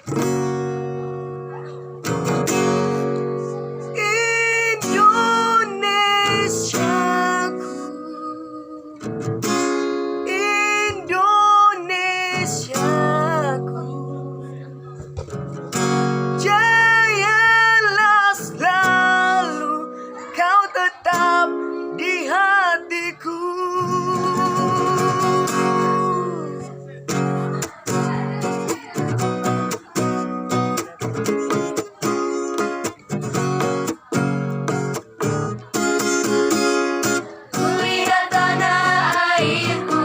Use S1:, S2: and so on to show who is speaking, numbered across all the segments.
S1: Jayalah selalu, kau tetap di hatiku.
S2: Kulihat tanah airku,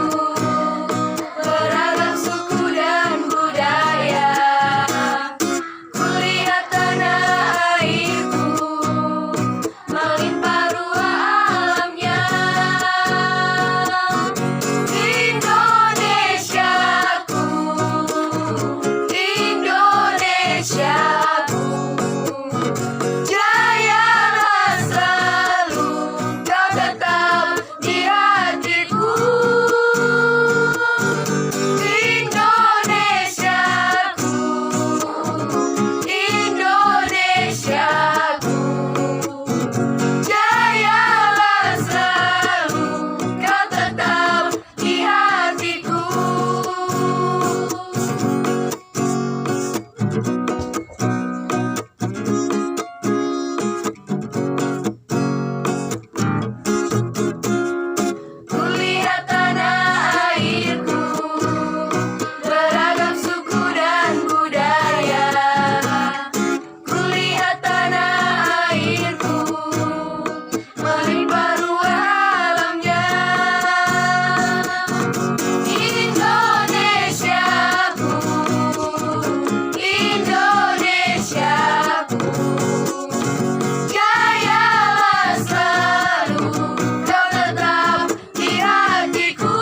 S2: beragam suku dan budaya. Kulihat tanah airku, melimpah ruah alamnya. Indonesiaku, Indonesiaku, jayalah selalu, kau tetap di hatiku. Indonesiaku, Indonesiaku, jayalah selalu, kau tetap di hatiku. Kulihat tanah airku, beragam suku dan budaya. Kulihat tanah airku, melimpah ruah alamnya. Indonesiaku, Indonesiaku, jayalah selalu, kau tetap di hatiku.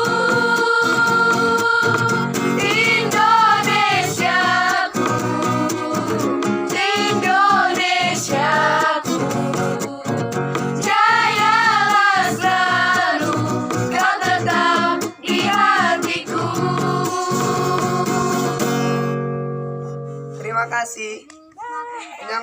S2: Indonesiaku, Indonesiaku, jayalah selalu, kau tetap di hatiku.
S1: Terima kasih.